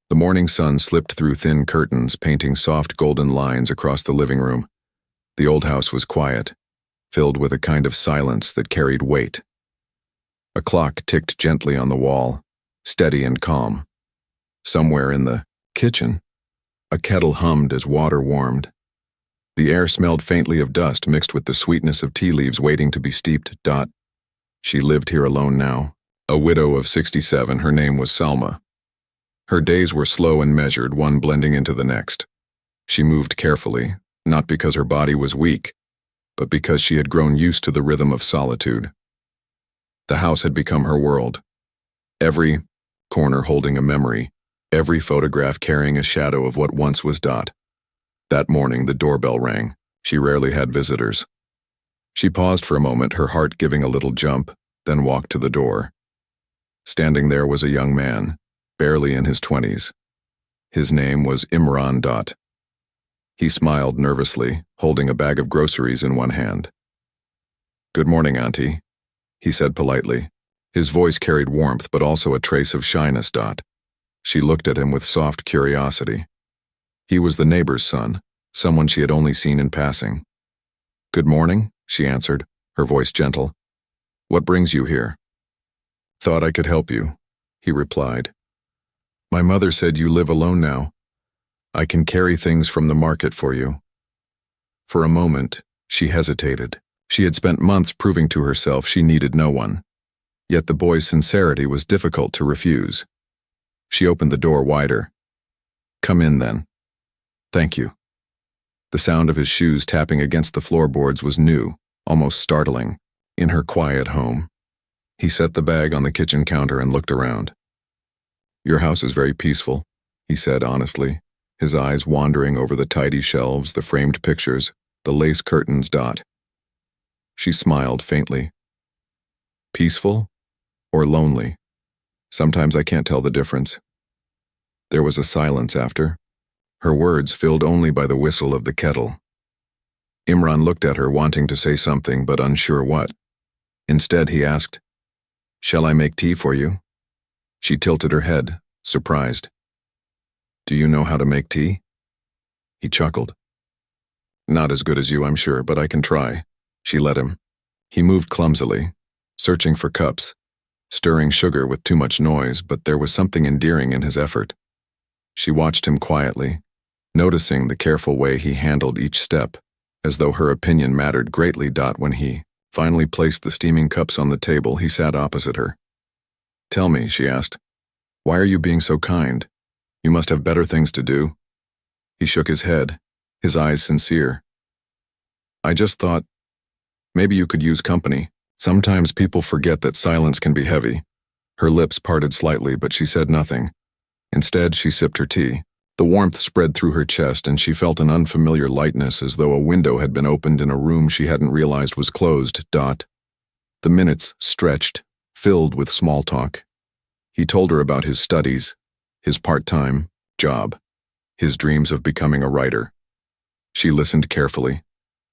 The morning sun slipped through thin curtains, painting soft golden lines across the living room. The old house was quiet, filled with a kind of silence that carried weight. A clock ticked gently on the wall, steady and calm. Somewhere in the kitchen, a kettle hummed as water warmed. The air smelled faintly of dust mixed with the sweetness of tea leaves waiting to be steeped. She lived here alone now. A widow of 67, her name was Salma. Her days were slow and measured, one blending into the next. She moved carefully, not because her body was weak, but because she had grown used to the rhythm of solitude. The house had become her world. Every corner holding a memory, every photograph carrying a shadow of what once was. That morning the doorbell rang. She rarely had visitors. She paused for a moment, her heart giving a little jump, then walked to the door. Standing there was a young man, barely in his 20s. His name was Imran. He smiled nervously, holding a bag of groceries in one hand. "Good morning, Auntie," he said politely. His voice carried warmth but also a trace of shyness. She looked at him with soft curiosity. He was the neighbor's son, someone she had only seen in passing. "Good morning," she answered, her voice gentle. "What brings you here?" "Thought I could help you," he replied. "My mother said you live alone now. I can carry things from the market for you." For a moment, she hesitated. She had spent months proving to herself she needed no one. Yet the boy's sincerity was difficult to refuse. She opened the door wider. "Come in, then." "Thank you." The sound of his shoes tapping against the floorboards was new, almost startling, in her quiet home. He set the bag on the kitchen counter and looked around. "Your house is very peaceful," he said honestly, his eyes wandering over the tidy shelves, the framed pictures, the lace curtains. She smiled faintly. "Peaceful or lonely? Sometimes I can't tell the difference." There was a silence after, her words filled only by the whistle of the kettle. Imran looked at her, wanting to say something but unsure what. Instead, he asked, "Shall I make tea for you?" She tilted her head, surprised. "Do you know how to make tea?" He chuckled. "Not as good as you, I'm sure, but I can try." She let him. He moved clumsily, searching for cups, stirring sugar with too much noise, but there was something endearing in his effort. She watched him quietly, noticing the careful way he handled each step, as though her opinion mattered greatly. When he finally placed the steaming cups on the table, he sat opposite her. "Tell me," she asked, "why are you being so kind? You must have better things to do." He shook his head, his eyes sincere. "I just thought, maybe you could use company. Sometimes people forget that silence can be heavy." Her lips parted slightly, but she said nothing. Instead, she sipped her tea. The warmth spread through her chest, and she felt an unfamiliar lightness, as though a window had been opened in a room she hadn't realized was closed. The minutes stretched, filled with small talk. He told her about his studies, his part-time job, his dreams of becoming a writer. She listened carefully,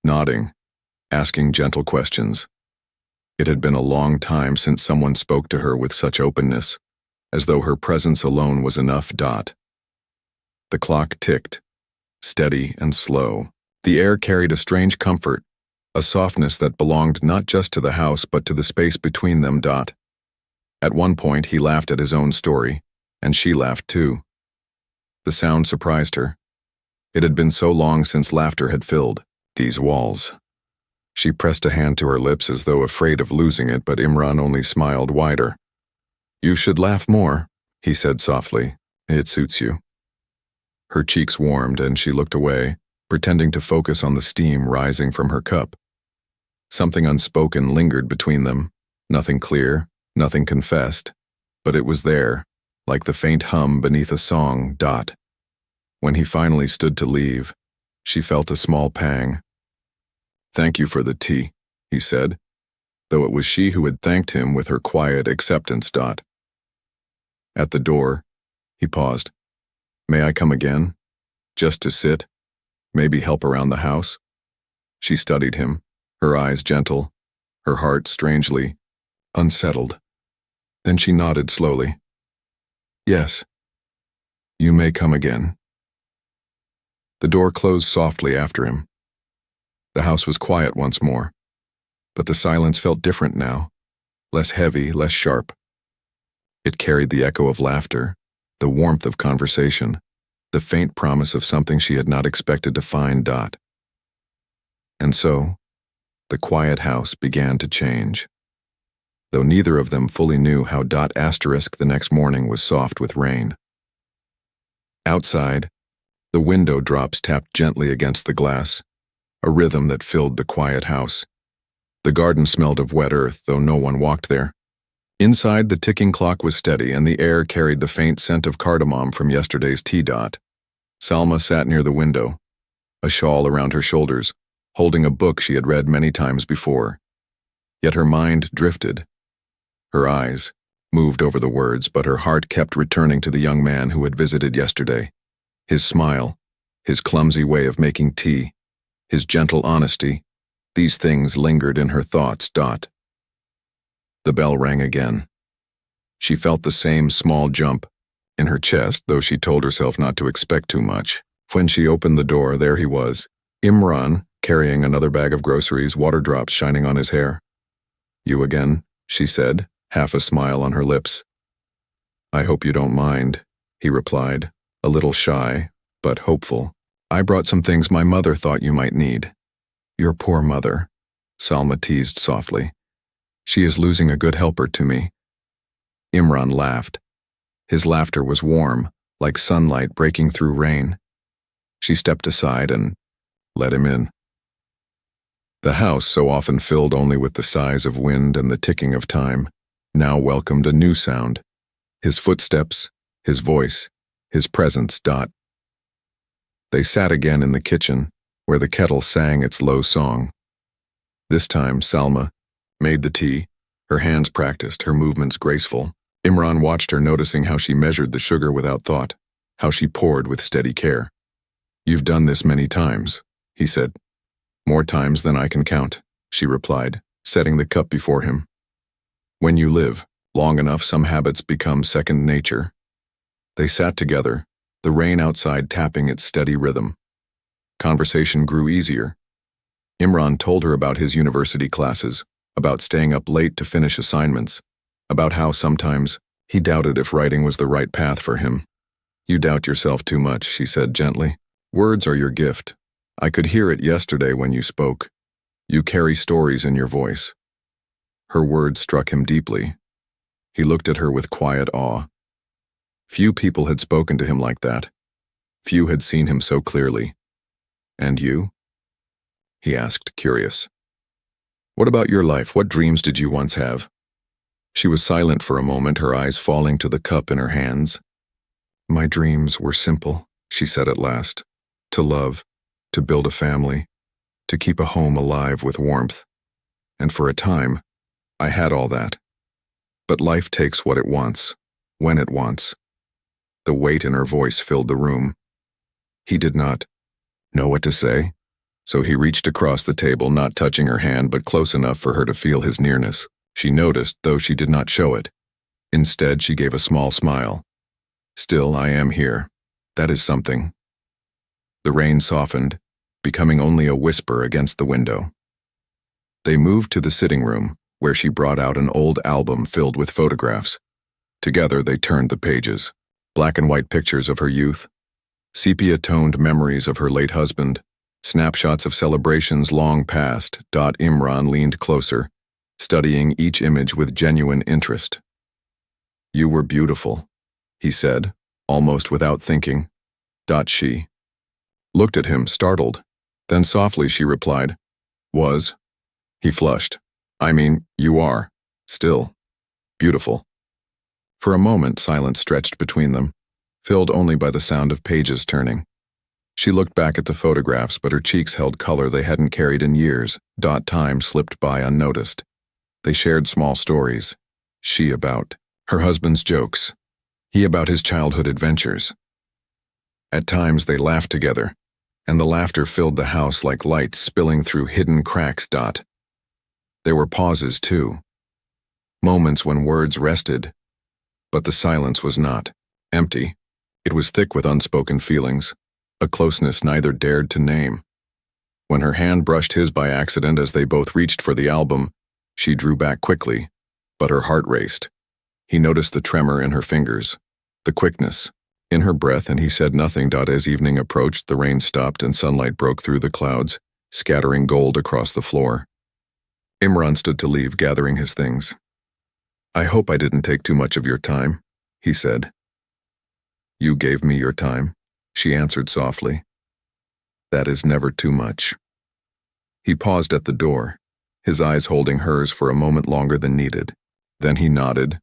nodding, asking gentle questions. It had been a long time since someone spoke to her with such openness, as though her presence alone was enough. The clock ticked, steady and slow. The air carried a strange comfort, a softness that belonged not just to the house but to the space between them. At one point he laughed at his own story, and she laughed too. The sound surprised her. It had been so long since laughter had filled these walls. She pressed a hand to her lips as though afraid of losing it, but Imran only smiled wider. "You should laugh more," he said softly. "It suits you." Her cheeks warmed and she looked away, pretending to focus on the steam rising from her cup. Something unspoken lingered between them, nothing clear, nothing confessed, but it was there, like the faint hum beneath a song. When he finally stood to leave, she felt a small pang. "Thank you for the tea," he said, though it was she who had thanked him with her quiet acceptance. At the door, he paused. "May I come again? Just to sit? Maybe help around the house?" She studied him, her eyes gentle, her heart strangely unsettled. Then she nodded slowly. "Yes." You may come again. The door closed softly after him. The house was quiet once more, but the silence felt different now, less heavy, less sharp. It carried the echo of laughter, the warmth of conversation, the faint promise of something she had not expected to find. And so, the quiet house began to change. Though neither of them fully knew how the next morning was soft with rain. Outside, the window drops tapped gently against the glass, a rhythm that filled the quiet house. The garden smelled of wet earth, though no one walked there. Inside, the ticking clock was steady, and the air carried the faint scent of cardamom from yesterday's tea. Salma sat near the window, a shawl around her shoulders, holding a book she had read many times before. Yet her mind drifted. Her eyes moved over the words, but her heart kept returning to the young man who had visited yesterday. His smile, his clumsy way of making tea, his gentle honesty, these things lingered in her thoughts. The bell rang again. She felt the same small jump in her chest, though she told herself not to expect too much. When she opened the door, there he was, Imran, carrying another bag of groceries, water drops shining on his hair. You again, she said, half a smile on her lips. I hope you don't mind, he replied, a little shy, but hopeful. I brought some things my mother thought you might need. Your poor mother, Salma teased softly. She is losing a good helper to me. Imran laughed. His laughter was warm, like sunlight breaking through rain. She stepped aside and let him in. The house, so often filled only with the sighs of wind and the ticking of time, now welcomed a new sound. His footsteps, his voice, his presence. They sat again in the kitchen, where the kettle sang its low song. This time, Salma made the tea, her hands practiced, her movements graceful. Imran watched her, noticing how she measured the sugar without thought, how she poured with steady care. You've done this many times, he said. More times than I can count, she replied, setting the cup before him. When you live long enough, some habits become second nature. They sat together, the rain outside tapping its steady rhythm. Conversation grew easier. Imran told her about his university classes, about staying up late to finish assignments, about how sometimes he doubted if writing was the right path for him. You doubt yourself too much, she said gently. Words are your gift. I could hear it yesterday when you spoke. You carry stories in your voice. Her words struck him deeply. He looked at her with quiet awe. Few people had spoken to him like that. Few had seen him so clearly. And you? He asked, curious. What about your life? What dreams did you once have? She was silent for a moment, her eyes falling to the cup in her hands. My dreams were simple, she said at last. To love, to build a family, to keep a home alive with warmth. And for a time, I had all that. But life takes what it wants, when it wants. The weight in her voice filled the room. He did not know what to say, so he reached across the table, not touching her hand but close enough for her to feel his nearness. She noticed, though she did not show it. Instead, she gave a small smile. Still, I am here. That is something. The rain softened, becoming only a whisper against the window. They moved to the sitting room, where she brought out an old album filled with photographs. Together, they turned the pages. Black and white pictures of her youth, sepia-toned memories of her late husband, snapshots of celebrations long past. Imran leaned closer, studying each image with genuine interest. You were beautiful, he said, almost without thinking. She looked at him, startled. Then softly she replied, Was. He flushed. I mean, you are, still, beautiful. For a moment, silence stretched between them, filled only by the sound of pages turning. She looked back at the photographs, but her cheeks held color they hadn't carried in years. Time slipped by unnoticed. They shared small stories. She about her husband's jokes, he about his childhood adventures. At times they laughed together, and the laughter filled the house like light spilling through hidden cracks. There were pauses, too. Moments when words rested, but the silence was not empty. It was thick with unspoken feelings, a closeness neither dared to name. When her hand brushed his by accident as they both reached for the album, she drew back quickly, but her heart raced. He noticed the tremor in her fingers, the quickness in her breath, and he said nothing. As evening approached, the rain stopped and sunlight broke through the clouds, scattering gold across the floor. Imran stood to leave, gathering his things. "I hope I didn't take too much of your time," he said. "You gave me your time," she answered softly. "That is never too much." He paused at the door, his eyes holding hers for a moment longer than needed. Then he nodded,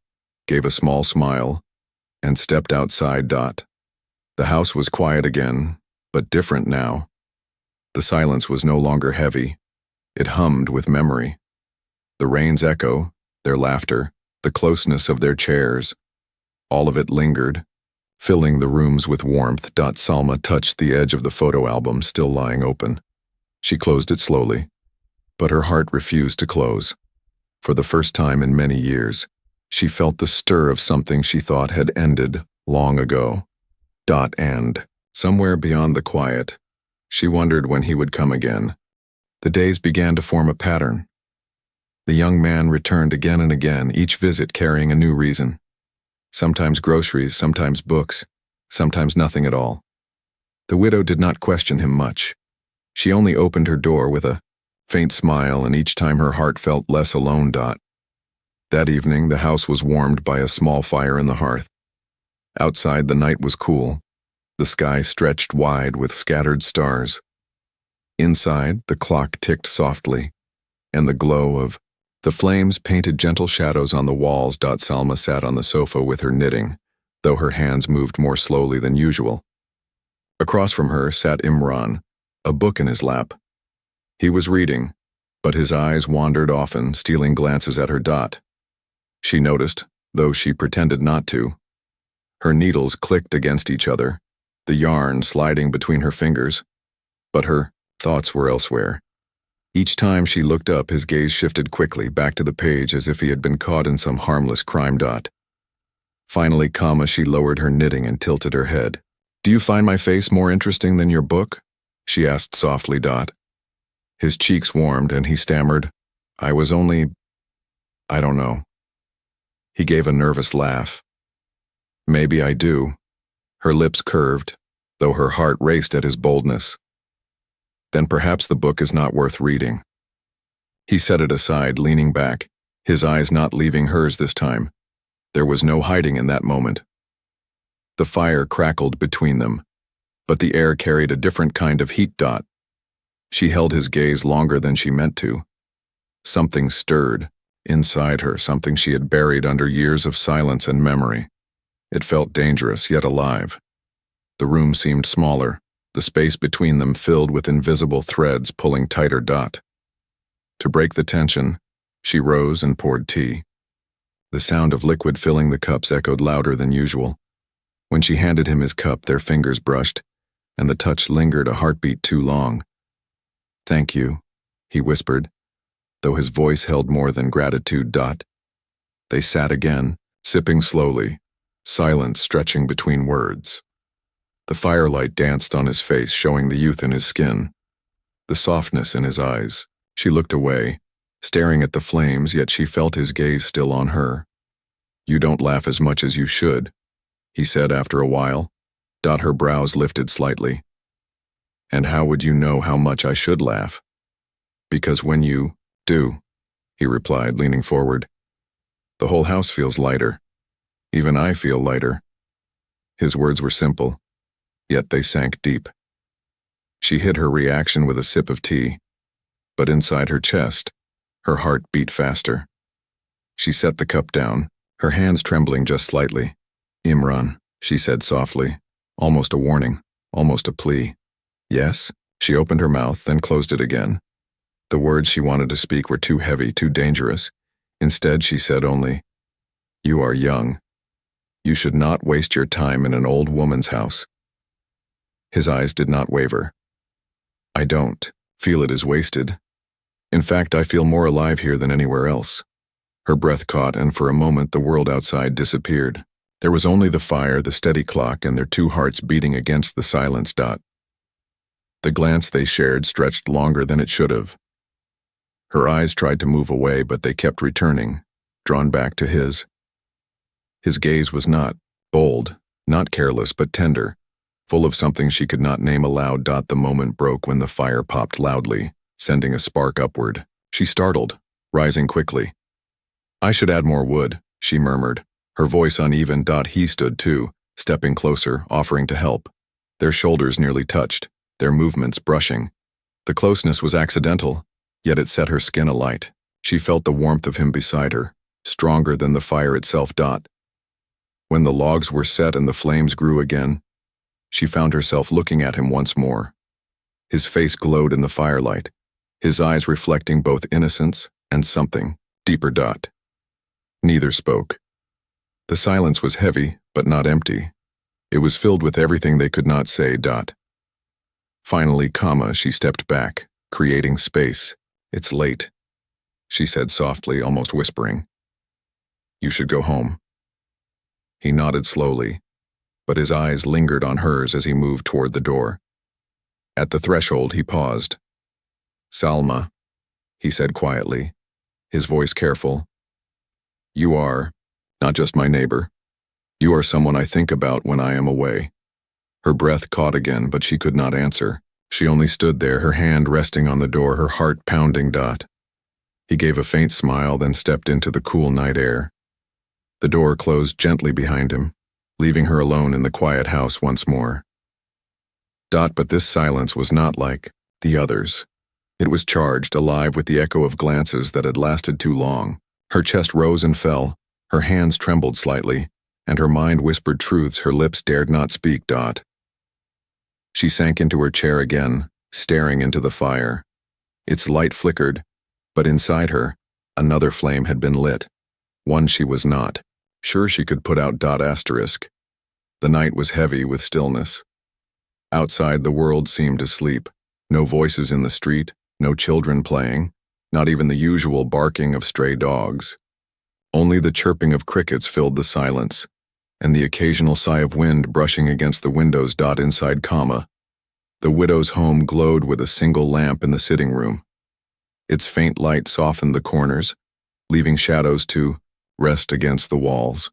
gave a small smile, and stepped outside. The house was quiet again, but different now. The silence was no longer heavy. It hummed with memory. The rain's echo, their laughter, the closeness of their chairs, all of it lingered, filling the rooms with warmth. Salma touched the edge of the photo album still lying open. She closed it slowly, but her heart refused to close. For the first time in many years, she felt the stir of something she thought had ended long ago. And, somewhere beyond the quiet, she wondered when he would come again. The days began to form a pattern. The young man returned again and again, each visit carrying a new reason. Sometimes groceries, sometimes books, sometimes nothing at all. The widow did not question him much. She only opened her door with a faint smile, and each time her heart felt less alone. That evening, the house was warmed by a small fire in the hearth. Outside, the night was cool. The sky stretched wide with scattered stars. Inside, the clock ticked softly, and the glow of the flames painted gentle shadows on the walls. Salma sat on the sofa with her knitting, though her hands moved more slowly than usual. Across from her sat Imran, a book in his lap. He was reading, but his eyes wandered often, stealing glances at her. She noticed, though she pretended not to. Her needles clicked against each other, the yarn sliding between her fingers, but her thoughts were elsewhere. Each time she looked up, his gaze shifted quickly back to the page as if he had been caught in some harmless crime. Finally, she lowered her knitting and tilted her head. "Do you find my face more interesting than your book?" she asked softly. His cheeks warmed and he stammered, I don't know." He gave a nervous laugh. "Maybe I do." Her lips curved, though her heart raced at his boldness. "Then perhaps the book is not worth reading." He set it aside, leaning back, his eyes not leaving hers this time. There was no hiding in that moment. The fire crackled between them, but the air carried a different kind of heat. She held his gaze longer than she meant to. Something stirred inside her, something she had buried under years of silence and memory. It felt dangerous, yet alive. The room seemed smaller, the space between them filled with invisible threads pulling tighter. To break the tension, she rose and poured tea. The sound of liquid filling the cups echoed louder than usual. When she handed him his cup, their fingers brushed, and the touch lingered a heartbeat too long. "Thank you," he whispered, though his voice held more than gratitude. They sat again, sipping slowly, silence stretching between words. The firelight danced on his face, showing the youth in his skin, the softness in his eyes. She looked away, staring at the flames, yet she felt his gaze still on her. "You don't laugh as much as you should," he said after a while. Her brows lifted slightly. "And how would you know how much I should laugh?" "Because when you do," he replied, leaning forward. "The whole house feels lighter. Even I feel lighter." His words were simple, yet they sank deep. She hid her reaction with a sip of tea, but inside her chest, her heart beat faster. She set the cup down, her hands trembling just slightly. "Imran," she said softly, almost a warning, almost a plea. "Yes?" She opened her mouth, then closed it again. The words she wanted to speak were too heavy, too dangerous. Instead, she said only, "You are young. You should not waste your time in an old woman's house." His eyes did not waver. "I don't feel it is wasted. In fact, I feel more alive here than anywhere else." Her breath caught, and for a moment the world outside disappeared. There was only the fire, the steady clock, and their two hearts beating against the silence. The glance they shared stretched longer than it should have. Her eyes tried to move away, but they kept returning, drawn back to his. His gaze was not bold, not careless, but tender, full of something she could not name aloud. The moment broke when the fire popped loudly, sending a spark upward. She startled, rising quickly. "I should add more wood," she murmured, her voice uneven. He stood too, stepping closer, offering to help. Their shoulders nearly touched, their movements brushing. The closeness was accidental, yet it set her skin alight. She felt the warmth of him beside her, stronger than the fire itself. When the logs were set and the flames grew again, she found herself looking at him once more. His face glowed in the firelight, his eyes reflecting both innocence and something deeper. Neither spoke. The silence was heavy, but not empty. It was filled with everything they could not say. Finally, she stepped back, creating space. "It's late," she said softly, almost whispering. "You should go home." He nodded slowly, but his eyes lingered on hers as he moved toward the door. At the threshold, he paused. "Salma," he said quietly, his voice careful. "You are not just my neighbor. You are someone I think about when I am away." Her breath caught again, but she could not answer. She only stood there, her hand resting on the door, her heart pounding. He gave a faint smile, then stepped into the cool night air. The door closed gently behind him, leaving her alone in the quiet house once more. But this silence was not like the others. It was charged, alive with the echo of glances that had lasted too long. Her chest rose and fell, her hands trembled slightly, and her mind whispered truths her lips dared not speak. She sank into her chair again, staring into the fire. Its light flickered, but inside her, another flame had been lit. One she was not sure she could put out. The night was heavy with stillness. Outside, the world seemed asleep. No voices in the street, no children playing, not even the usual barking of stray dogs. Only the chirping of crickets filled the silence, and the occasional sigh of wind brushing against the windows. Inside, the widow's home glowed with a single lamp in the sitting room. Its faint light softened the corners, leaving shadows to rest against the walls.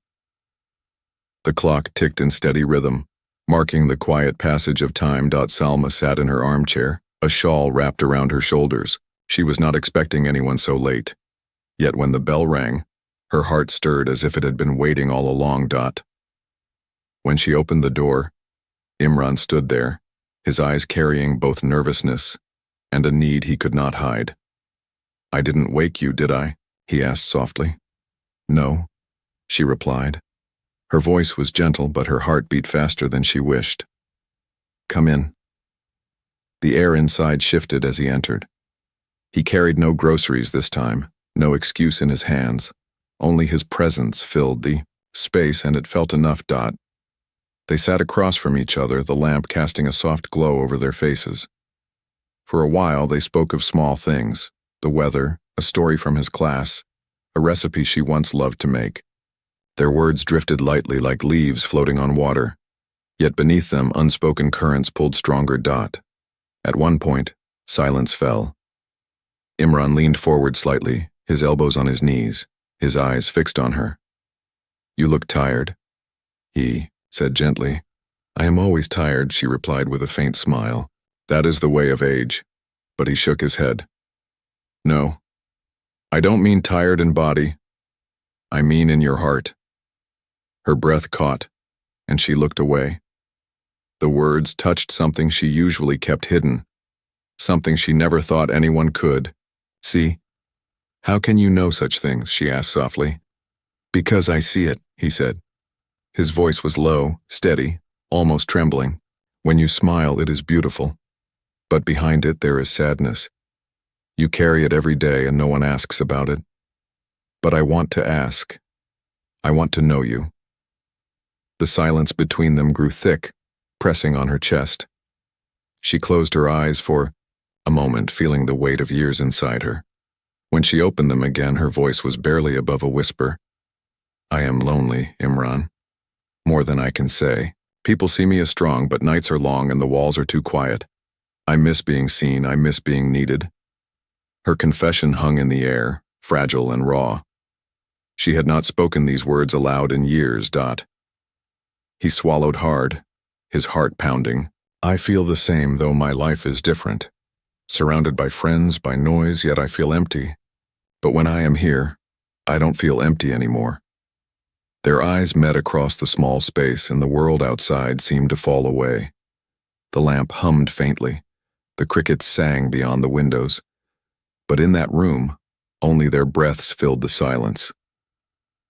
The clock ticked in steady rhythm, marking the quiet passage of time. Salma sat in her armchair, a shawl wrapped around her shoulders. She was not expecting anyone so late. Yet when the bell rang, her heart stirred as if it had been waiting all along. When she opened the door, Imran stood there, his eyes carrying both nervousness and a need he could not hide. "I didn't wake you, did I?" he asked softly. "No," she replied. Her voice was gentle, but her heart beat faster than she wished. "Come in." The air inside shifted as he entered. He carried no groceries this time, no excuse in his hands. Only his presence filled the space, and it felt enough. They sat across from each other, the lamp casting a soft glow over their faces. For a while, they spoke of small things, the weather, a story from his class, a recipe she once loved to make. Their words drifted lightly like leaves floating on water, yet beneath them unspoken currents pulled stronger. At one point, silence fell. Imran leaned forward slightly, his elbows on his knees, his eyes fixed on her. "You look tired," he said gently. "I am always tired," she replied with a faint smile. "That is the way of age." But he shook his head. "No, I don't mean tired in body. I mean in your heart." Her breath caught, and she looked away. The words touched something she usually kept hidden, something she never thought anyone could. "See? How can you know such things?" she asked softly. "Because I see it," he said. His voice was low, steady, almost trembling. "When you smile, it is beautiful. But behind it, there is sadness. You carry it every day and no one asks about it. But I want to ask. I want to know you." The silence between them grew thick, pressing on her chest. She closed her eyes for a moment, feeling the weight of years inside her. When she opened them again, her voice was barely above a whisper. "I am lonely, Imran. More than I can say. People see me as strong, but nights are long and the walls are too quiet. I miss being seen, I miss being needed. Her confession hung in the air, fragile and raw. She had not spoken these words aloud in years. He swallowed hard, his heart pounding. I feel the same, though my life is different. Surrounded by friends, by noise, yet I feel empty. But when I am here, I don't feel empty anymore. Their eyes met across the small space, and the world outside seemed to fall away. The lamp hummed faintly. The crickets sang beyond the windows. But in that room, only their breaths filled the silence.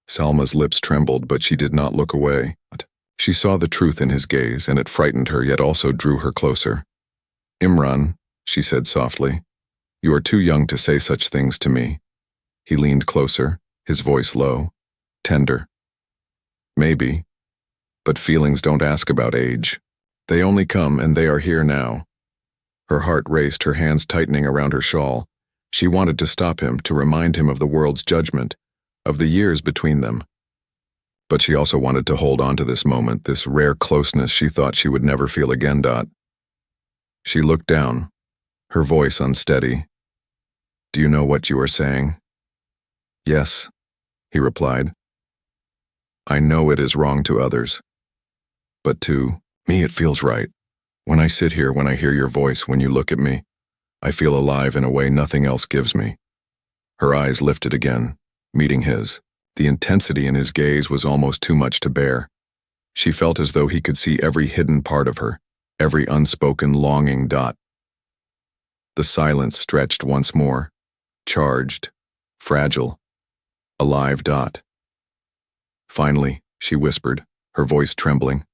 Salma's lips trembled, but she did not look away. She saw the truth in his gaze, and it frightened her, yet also drew her closer. "Imran," she said softly, "you are too young to say such things to me." He leaned closer, his voice low, tender. "Maybe, but feelings don't ask about age. They only come, and they are here now." Her heart raced, her hands tightening around her shawl. She wanted to stop him, to remind him of the world's judgment, of the years between them. But she also wanted to hold on to this moment, this rare closeness she thought she would never feel again. She looked down, her voice unsteady. "Do you know what you are saying?" "Yes," he replied. "I know it is wrong to others. But to me it feels right. When I sit here, when I hear your voice, when you look at me, I feel alive in a way nothing else gives me." Her eyes lifted again, meeting his. The intensity in his gaze was almost too much to bear. She felt as though he could see every hidden part of her, every unspoken longing. The silence stretched once more, charged, fragile, alive. Finally, she whispered, her voice trembling.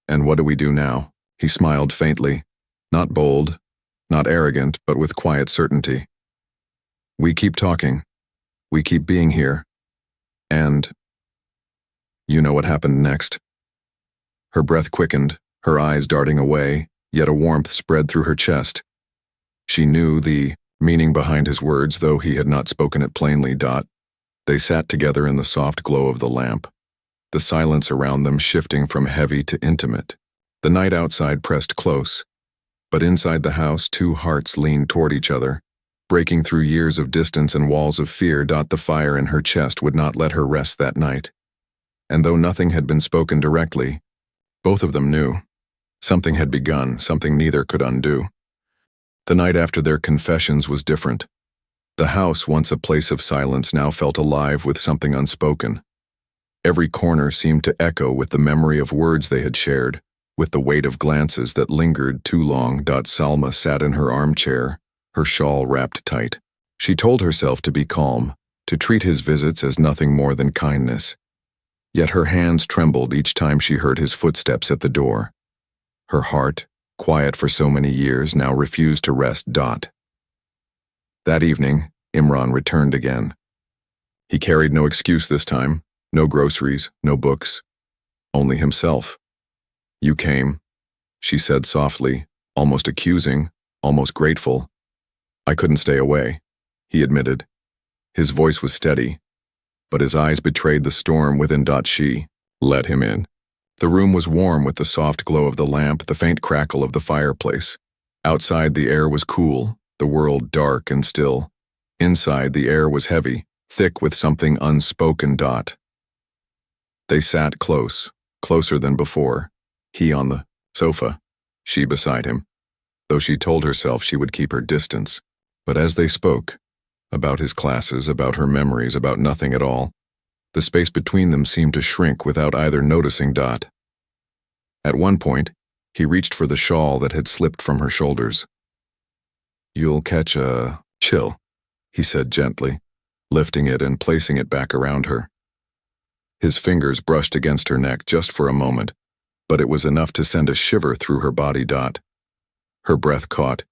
"And what do we do now?" He smiled faintly, not bold, not arrogant, but with quiet certainty. "We keep talking. We keep being here. And you know what happened next." Her breath quickened, her eyes darting away, yet a warmth spread through her chest. She knew the meaning behind his words, though he had not spoken it plainly. They sat together in the soft glow of the lamp, the silence around them shifting from heavy to intimate. The night outside pressed close, but inside the house 2 hearts leaned toward each other, breaking through years of distance and walls of fear. The fire in her chest would not let her rest that night. And though nothing had been spoken directly, both of them knew. Something had begun, something neither could undo. The night after their confessions was different. The house, once a place of silence, now felt alive with something unspoken. Every corner seemed to echo with the memory of words they had shared, with the weight of glances that lingered too long. Salma sat in her armchair, her shawl wrapped tight. She told herself to be calm, to treat his visits as nothing more than kindness. Yet her hands trembled each time she heard his footsteps at the door. Her heart, quiet for so many years, now refused to rest. That evening, Imran returned again. He carried no excuse this time, no groceries, no books, only himself. "You came," she said softly, almost accusing, almost grateful. "I couldn't stay away," he admitted. His voice was steady, but his eyes betrayed the storm within. She let him in. The room was warm with the soft glow of the lamp, the faint crackle of the fireplace. Outside the air was cool, the world dark and still. Inside the air was heavy, thick with something unspoken. They sat close, closer than before. He on the sofa, she beside him, though she told herself she would keep her distance. But as they spoke, about his classes, about her memories, about nothing at all, the space between them seemed to shrink without either noticing. At one point, he reached for the shawl that had slipped from her shoulders. "You'll catch a chill," he said gently, lifting it and placing it back around her. His fingers brushed against her neck just for a moment, but it was enough to send a shiver through her body. Her breath caught,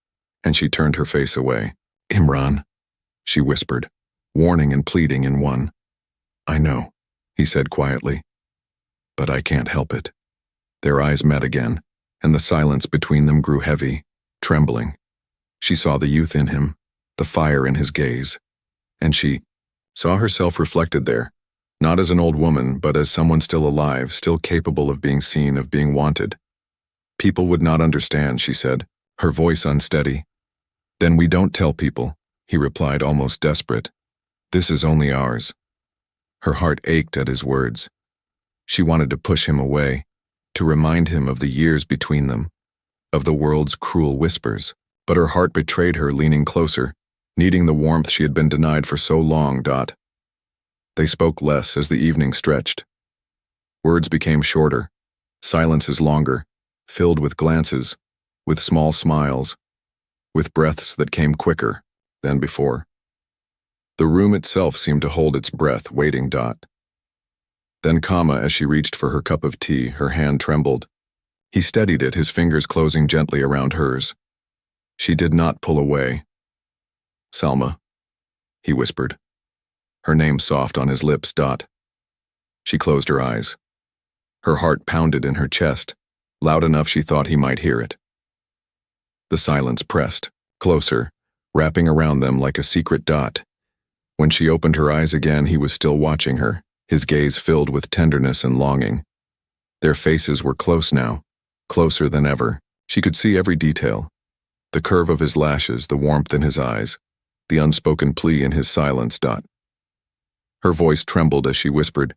and she turned her face away. "Imran," she whispered, warning and pleading in one. "I know," he said quietly, "but I can't help it." Their eyes met again, and the silence between them grew heavy, trembling. She saw the youth in him, the fire in his gaze, and she saw herself reflected there, Not as an old woman, but as someone still alive, still capable of being seen, of being wanted. People would not understand, she said, her voice unsteady. Then we don't tell people, he replied, almost desperate. This is only ours. Her heart ached at his words. She wanted to push him away, to remind him of the years between them, of the world's cruel whispers, but her heart betrayed her, leaning closer, needing the warmth she had been denied for so long. They spoke less as the evening stretched. Words became shorter, silences longer, filled with glances, with small smiles, with breaths that came quicker than before. The room itself seemed to hold its breath, waiting. Then, as she reached for her cup of tea, her hand trembled. He steadied it, his fingers closing gently around hers. She did not pull away. Salma, he whispered, her name soft on his lips. She closed her eyes. Her heart pounded in her chest, loud enough she thought he might hear it. The silence pressed, closer, wrapping around them like a secret. When she opened her eyes again, he was still watching her, his gaze filled with tenderness and longing. Their faces were close now, closer than ever. She could see every detail. The curve of his lashes, the warmth in his eyes, the unspoken plea in his silence. Her voice trembled as she whispered,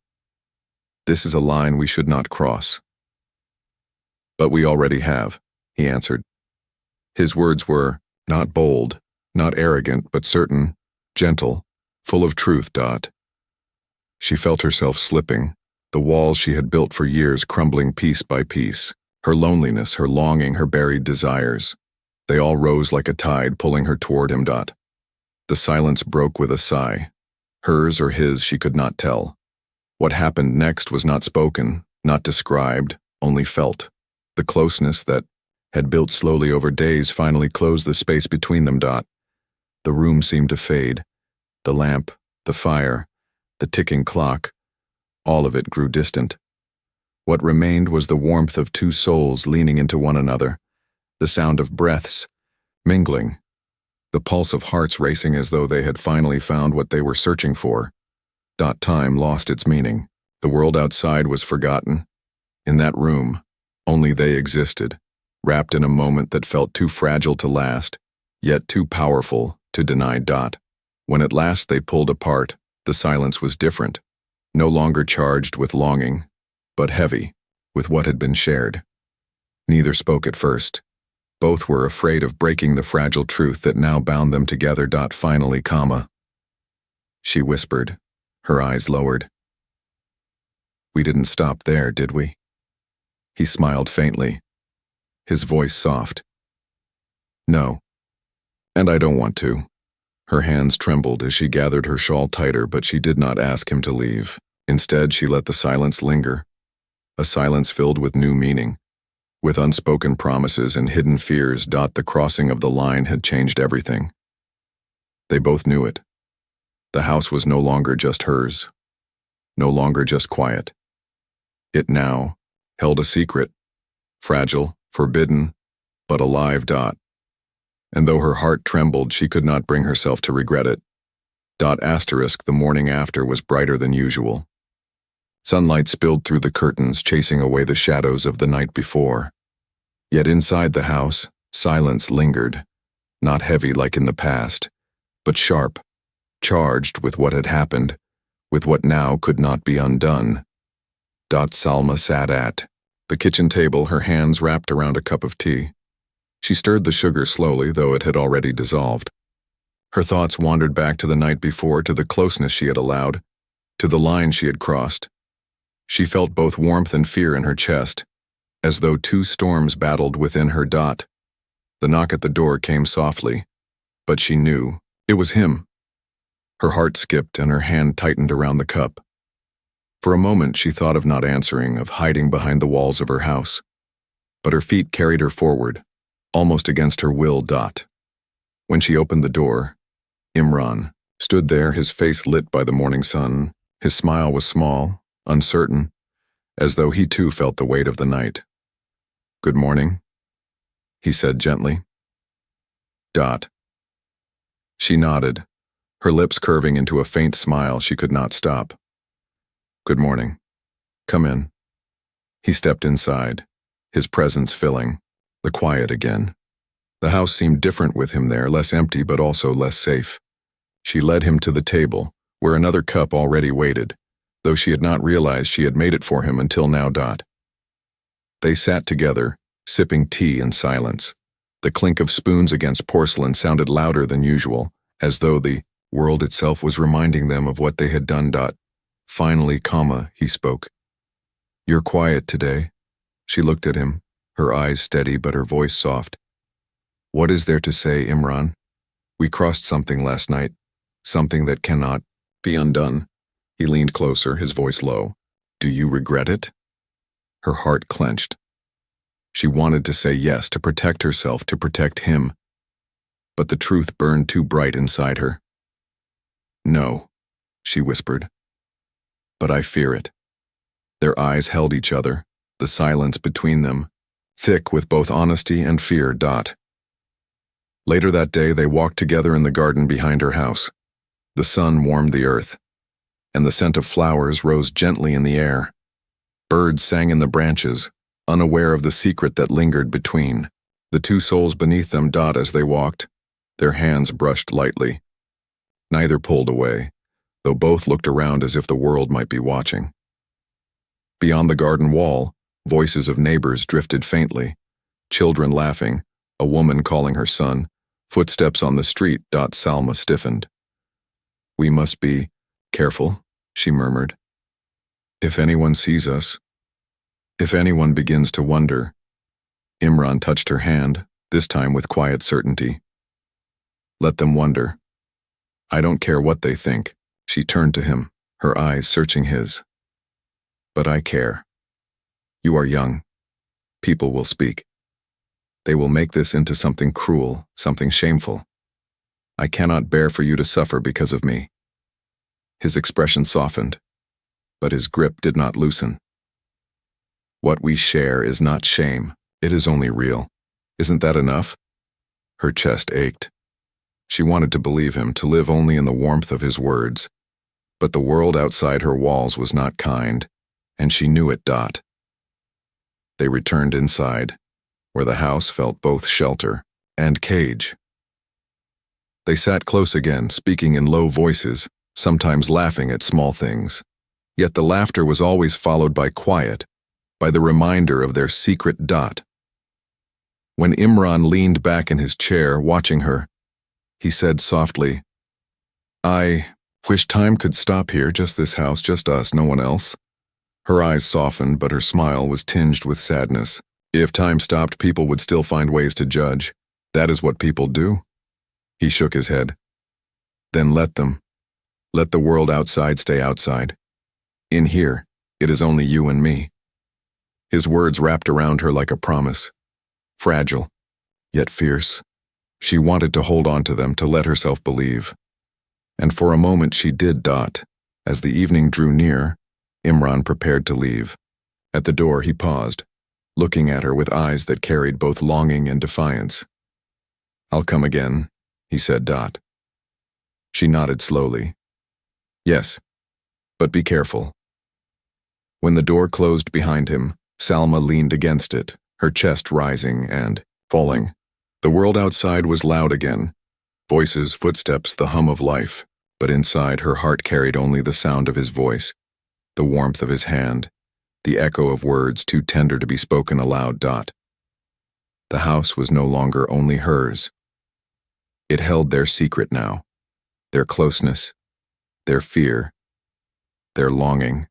"This is a line we should not cross." "But we already have," he answered. His words were not bold, not arrogant, but certain, gentle, full of truth. She felt herself slipping, the walls she had built for years crumbling piece by piece, her loneliness, her longing, her buried desires. They all rose like a tide, pulling her toward him. The silence broke with a sigh. Hers or his, she could not tell. What happened next was not spoken, not described, only felt. The closeness that had built slowly over days finally closed the space between them. The room seemed to fade. The lamp, the fire, the ticking clock, all of it grew distant. What remained was the warmth of two souls leaning into one another, the sound of breaths, mingling, the pulse of hearts racing as though they had finally found what they were searching for. Time lost its meaning. The world outside was forgotten. In that room, only they existed, wrapped in a moment that felt too fragile to last, yet too powerful to deny. When at last they pulled apart, the silence was different, no longer charged with longing, but heavy with what had been shared. Neither spoke at first. Both were afraid of breaking the fragile truth that now bound them together. Finally, she whispered, her eyes lowered. "We didn't stop there, did we?" He smiled faintly, his voice soft. "No, and I don't want to." Her hands trembled as she gathered her shawl tighter, but she did not ask him to leave. Instead, she let the silence linger, a silence filled with new meaning, with unspoken promises and hidden fears. The crossing of the line had changed everything. They both knew it. The house was no longer just hers, no longer just quiet. It now held a secret, fragile, forbidden, but alive. And though her heart trembled, she could not bring herself to regret it. The morning after was brighter than usual. Sunlight spilled through the curtains, chasing away the shadows of the night before. Yet inside the house, silence lingered, not heavy like in the past, but sharp, charged with what had happened, with what now could not be undone. Salma sat at the kitchen table, her hands wrapped around a cup of tea. She stirred the sugar slowly, though it had already dissolved. Her thoughts wandered back to the night before, to the closeness she had allowed, to the line she had crossed. She felt both warmth and fear in her chest, as though two storms battled within her. The knock at the door came softly, but she knew it was him. Her heart skipped and her hand tightened around the cup. For a moment she thought of not answering, of hiding behind the walls of her house. But her feet carried her forward, almost against her will. When she opened the door, Imran stood there, his face lit by the morning sun. His smile was small, uncertain, as though he too felt the weight of the night. "Good morning," he said gently. She nodded, her lips curving into a faint smile she could not stop. Good morning. Come in. He stepped inside, his presence filling the quiet again. The house seemed different with him there, less empty but also less safe. She led him to the table, where another cup already waited, though she had not realized she had made it for him until now. They sat together, sipping tea in silence. The clink of spoons against porcelain sounded louder than usual, as though the world itself was reminding them of what they had done. Finally, he spoke. You're quiet today. She looked at him, her eyes steady but her voice soft. What is there to say, Imran? We crossed something last night, something that cannot be undone. He leaned closer, his voice low. Do you regret it? Her heart clenched. She wanted to say yes, to protect herself, to protect him. But the truth burned too bright inside her. No, she whispered. But I fear it. Their eyes held each other, the silence between them, thick with both honesty and fear. Later that day, they walked together in the garden behind her house. The sun warmed the earth, and the scent of flowers rose gently in the air. Birds sang in the branches, unaware of the secret that lingered between the two souls beneath them. As they walked, their hands brushed lightly. Neither pulled away, though both looked around as if the world might be watching. Beyond the garden wall, voices of neighbors drifted faintly, children laughing, a woman calling her son, footsteps on the street. Salma stiffened. We must be careful, she murmured. If anyone sees us, if anyone begins to wonder. Imran touched her hand, this time with quiet certainty. Let them wonder. I don't care what they think. She turned to him, her eyes searching his. But I care. You are young. People will speak. They will make this into something cruel, something shameful. I cannot bear for you to suffer because of me. His expression softened, but his grip did not loosen. What we share is not shame, it is only real. Isn't that enough? Her chest ached. She wanted to believe him, to live only in the warmth of his words. But the world outside her walls was not kind, and she knew it. They returned inside, where the house felt both shelter and cage. They sat close again, speaking in low voices, sometimes laughing at small things. Yet the laughter was always followed by quiet, by the reminder of their secret. When Imran leaned back in his chair, watching her, he said softly, I wish time could stop here, just this house, just us, no one else. Her eyes softened, but her smile was tinged with sadness. If time stopped, people would still find ways to judge. That is what people do. He shook his head. Then let them. Let the world outside stay outside. In here, it is only you and me. His words wrapped around her like a promise. Fragile, yet fierce. She wanted to hold on to them, to let herself believe. And for a moment she did. As the evening drew near, Imran prepared to leave. At the door he paused, looking at her with eyes that carried both longing and defiance. I'll come again, he said. She nodded slowly. Yes, but be careful. When the door closed behind him, Salma leaned against it, her chest rising and falling. The world outside was loud again. Voices, footsteps, the hum of life. But inside, her heart carried only the sound of his voice, the warmth of his hand, the echo of words too tender to be spoken aloud. The house was no longer only hers. It held their secret now, their closeness, their fear, their longing.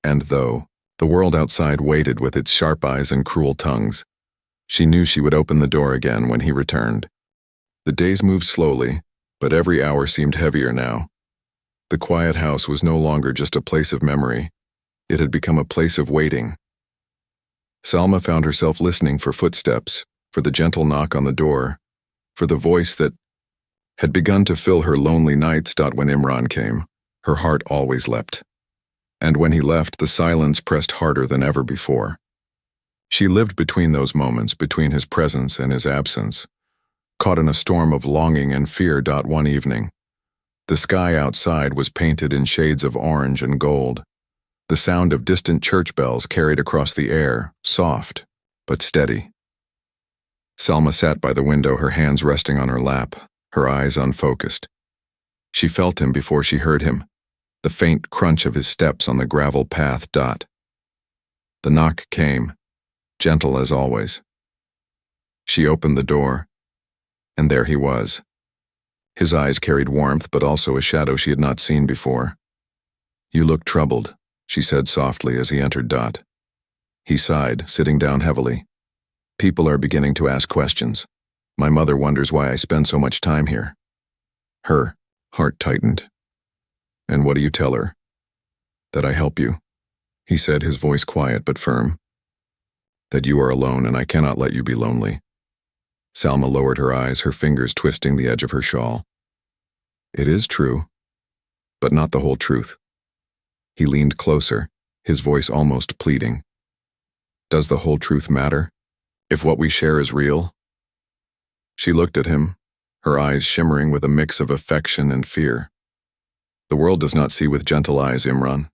And though the world outside waited with its sharp eyes and cruel tongues, she knew she would open the door again when he returned. The days moved slowly, but every hour seemed heavier now. The quiet house was no longer just a place of memory. It had become a place of waiting. Salma found herself listening for footsteps, for the gentle knock on the door, for the voice that had begun to fill her lonely nights. When Imran came, her heart always leapt. And when he left, the silence pressed harder than ever before. She lived between those moments, between his presence and his absence, caught in a storm of longing and fear. One evening, The sky outside was painted in shades of orange and gold. The sound of distant church bells carried across the air, soft, but steady. Selma sat by the window, her hands resting on her lap, her eyes unfocused. She felt him before she heard him, the faint crunch of his steps on the gravel path. The knock came, gentle as always. She opened the door, and there he was. His eyes carried warmth, but also a shadow she had not seen before. "You look troubled," she said softly as he entered. He sighed, sitting down heavily. "People are beginning to ask questions. My mother wonders why I spend so much time here." Her heart tightened. "And what do you tell her?" "That I help you," he said, his voice quiet but firm. "That you are alone and I cannot let you be lonely." Selma lowered her eyes, her fingers twisting the edge of her shawl. "It is true, but not the whole truth." He leaned closer, his voice almost pleading. "Does the whole truth matter? If what we share is real?" She looked at him, her eyes shimmering with a mix of affection and fear. "The world does not see with gentle eyes, Imran.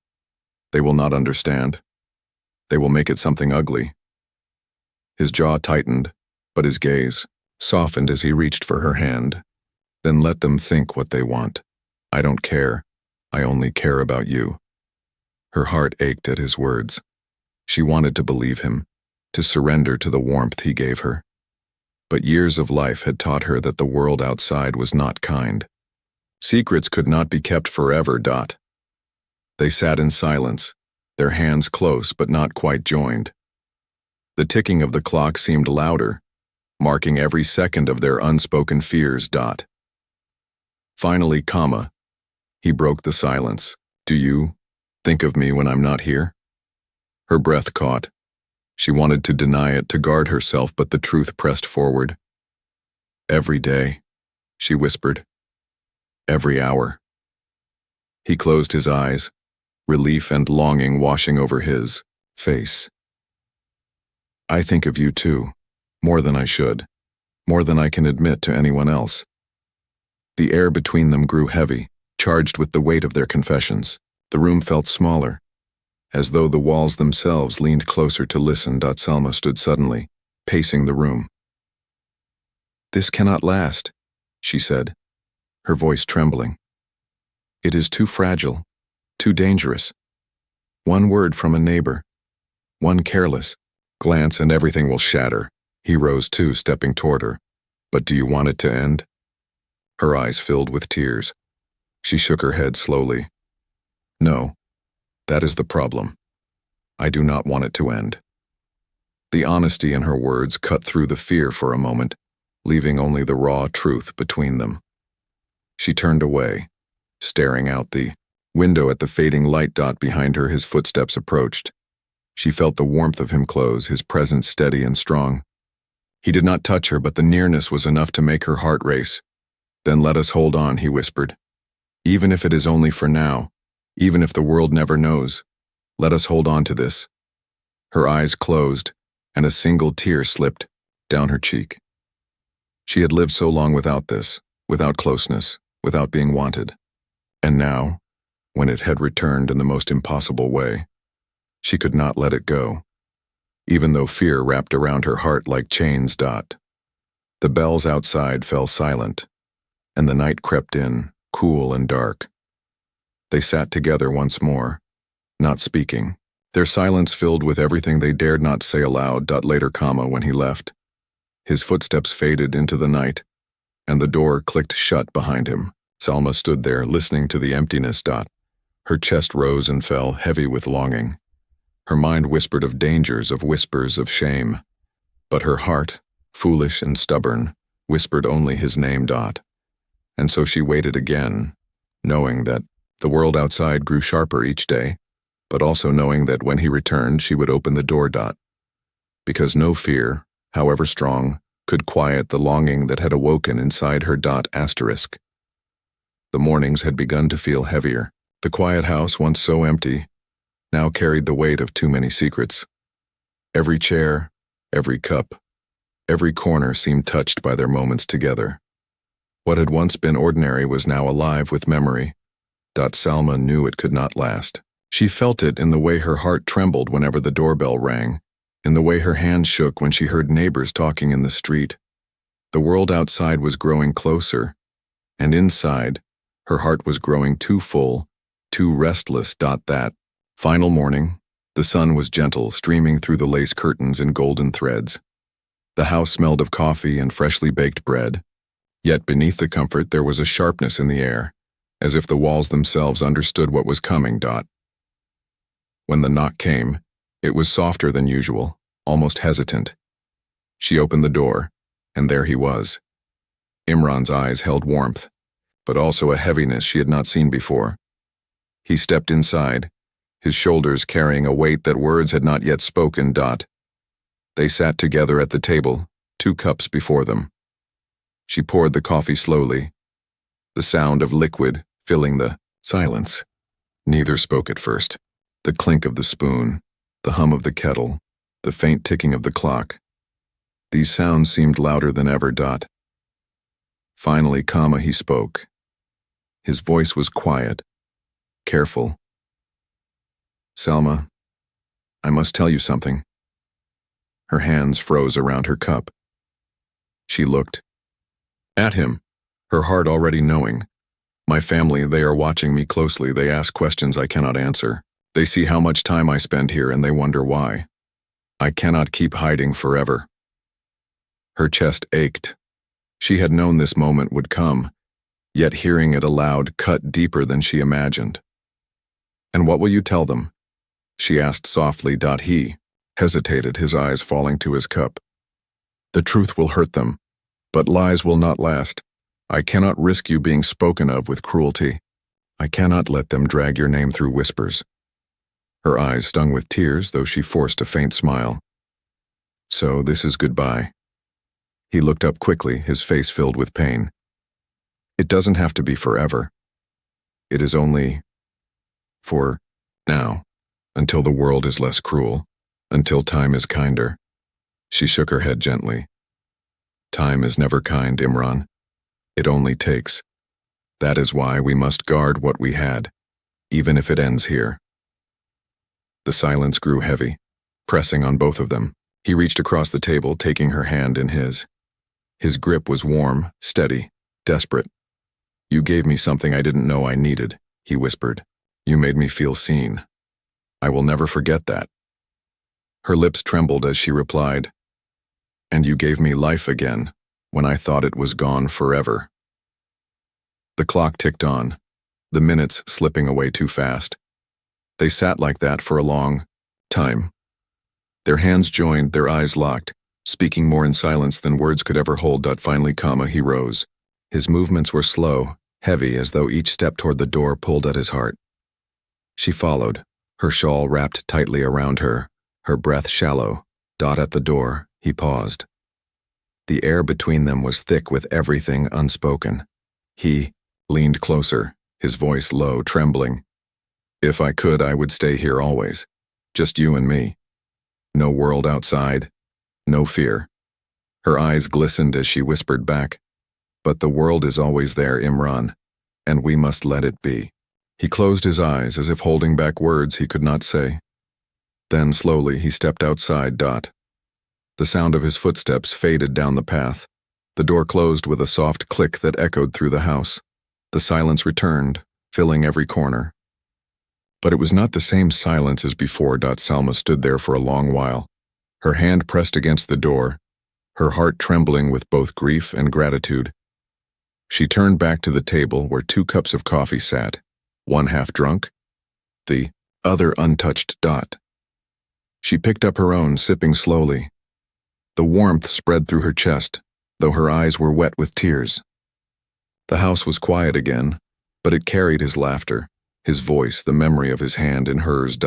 They will not understand. They will make it something ugly." His jaw tightened, but his gaze softened as he reached for her hand. "Then let them think what they want. I don't care. I only care about you." Her heart ached at his words. She wanted to believe him, to surrender to the warmth he gave her. But years of life had taught her that the world outside was not kind. Secrets could not be kept forever. They sat in silence, their hands close but not quite joined. The ticking of the clock seemed louder, marking every second of their unspoken fears. Finally, he broke the silence. "Do you think of me when I'm not here?" Her breath caught. She wanted to deny it, to guard herself, but the truth pressed forward. "Every day," she whispered. "Every hour." He closed his eyes, relief and longing washing over his face. "I think of you too, more than I should, more than I can admit to anyone else." The air between them grew heavy, charged with the weight of their confessions. The room felt smaller, as though the walls themselves leaned closer to listen. Selma stood suddenly, pacing the room. "This cannot last," she said, her voice trembling. "It is too fragile, too dangerous. One word from a neighbor, one careless glance, and everything will shatter." He rose too, stepping toward her. "But do you want it to end?" Her eyes filled with tears. She shook her head slowly. "No, that is the problem. I do not want it to end." The honesty in her words cut through the fear for a moment, leaving only the raw truth between them. She turned away, staring out the window at the fading light. Behind her, his footsteps approached. She felt the warmth of him close, his presence steady and strong. He did not touch her, but the nearness was enough to make her heart race. "Then let us hold on," he whispered. "Even if it is only for now, even if the world never knows, let us hold on to this." Her eyes closed, and a single tear slipped down her cheek. She had lived so long without this, without closeness, without being wanted. And now, when it had returned in the most impossible way, she could not let it go, even though fear wrapped around her heart like chains. The bells outside fell silent, and the night crept in, cool and dark. They sat together once more, not speaking, their silence filled with everything they dared not say aloud. Later, when he left, his footsteps faded into the night, and the door clicked shut behind him. Selma stood there, listening to the emptiness. Her chest rose and fell, heavy with longing. Her mind whispered of dangers, of whispers of shame. But her heart, foolish and stubborn, whispered only his name. And so she waited again, knowing that the world outside grew sharper each day, but also knowing that when he returned, she would open the door. Because no fear, however strong, could quiet the longing that had awoken inside her. The mornings had begun to feel heavier. The quiet house, once so empty, now carried the weight of too many secrets. Every chair, every cup, every corner seemed touched by their moments together. What had once been ordinary was now alive with memory. Salma knew it could not last. She felt it in the way her heart trembled whenever the doorbell rang, in the way her hand shook when she heard neighbors talking in the street. The world outside was growing closer, and inside, her heart was growing too full, too restless. That final morning, the sun was gentle, streaming through the lace curtains in golden threads. The house smelled of coffee and freshly baked bread, yet beneath the comfort there was a sharpness in the air, as if the walls themselves understood what was coming. When the knock came, it was softer than usual, almost hesitant. She opened the door, and there he was. Imran's eyes held warmth, but also a heaviness she had not seen before. He stepped inside, his shoulders carrying a weight that words had not yet spoken. They sat together at the table, 2 cups before them. She poured the coffee slowly, the sound of liquid filling the silence. Neither spoke at first. The clink of the spoon, the hum of the kettle, the faint ticking of the clock. These sounds seemed louder than ever. Finally, he spoke. His voice was quiet, careful. Salma, I must tell you something. Her hands froze around her cup. She looked at him, her heart already knowing. My family, they are watching me closely. They ask questions I cannot answer. They see how much time I spend here and they wonder why. I cannot keep hiding forever. Her chest ached. She had known this moment would come, yet hearing it aloud cut deeper than she imagined. And what will you tell them? She asked softly. He hesitated, his eyes falling to his cup. The truth will hurt them, but lies will not last. I cannot risk you being spoken of with cruelty. I cannot let them drag your name through whispers. Her eyes stung with tears, though she forced a faint smile. So this is goodbye. He looked up quickly, his face filled with pain. It doesn't have to be forever. It is only for now, until the world is less cruel, until time is kinder. She shook her head gently. Time is never kind, Imran. It only takes. That is why we must guard what we had, even if it ends here. The silence grew heavy, pressing on both of them. He reached across the table, taking her hand in his. His grip was warm, steady, desperate. You gave me something I didn't know I needed, he whispered. You made me feel seen. I will never forget that. Her lips trembled as she replied, and you gave me life again, when I thought it was gone forever. The clock ticked on, the minutes slipping away too fast. They sat like that for a long time. Their hands joined, their eyes locked, speaking more in silence than words could ever hold. Finally, he rose. His movements were slow, heavy, as though each step toward the door pulled at his heart. She followed, her shawl wrapped tightly around her, her breath shallow. At the door, he paused. The air between them was thick with everything unspoken. He leaned closer, his voice low, trembling. If I could, I would stay here always. Just you and me. No world outside, no fear. Her eyes glistened as she whispered back, but the world is always there, Imran, and we must let it be. He closed his eyes as if holding back words he could not say. Then slowly he stepped outside. The sound of his footsteps faded down the path. The door closed with a soft click that echoed through the house. The silence returned, filling every corner. But it was not the same silence as before. Salma stood there for a long while, her hand pressed against the door, her heart trembling with both grief and gratitude. She turned back to the table where 2 cups of coffee sat, one half drunk, the other untouched. She picked up her own, sipping slowly. The warmth spread through her chest, though her eyes were wet with tears. The house was quiet again, but it carried his laughter, his voice, the memory of his hand in hers.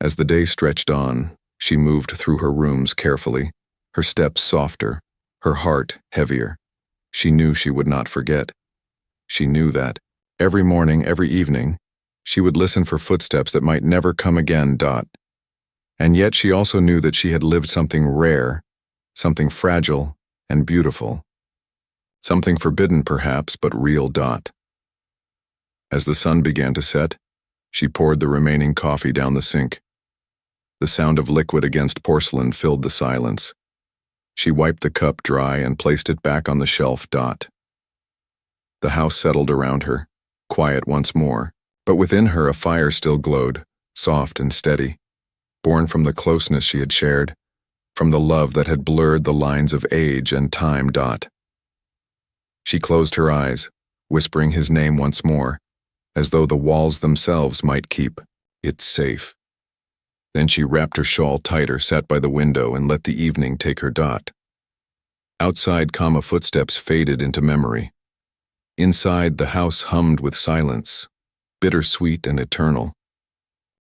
As the day stretched on, she moved through her rooms carefully, her steps softer, her heart heavier. She knew she would not forget. She knew that, every morning, every evening, she would listen for footsteps that might never come again. And yet she also knew that she had lived something rare, something fragile and beautiful. Something forbidden perhaps, but real. Dot. As the sun began to set, she poured the remaining coffee down the sink. The sound of liquid against porcelain filled the silence. She wiped the cup dry and placed it back on the shelf. Dot. The house settled around her, quiet once more, but within her a fire still glowed, soft and steady, born from the closeness she had shared, from the love that had blurred the lines of age and time. Dot. She closed her eyes, whispering his name once more, as though the walls themselves might keep it safe. Then she wrapped her shawl tighter, sat by the window, and let the evening take her. Dot. Outside, footsteps faded into memory. Inside, the house hummed with silence, bittersweet and eternal.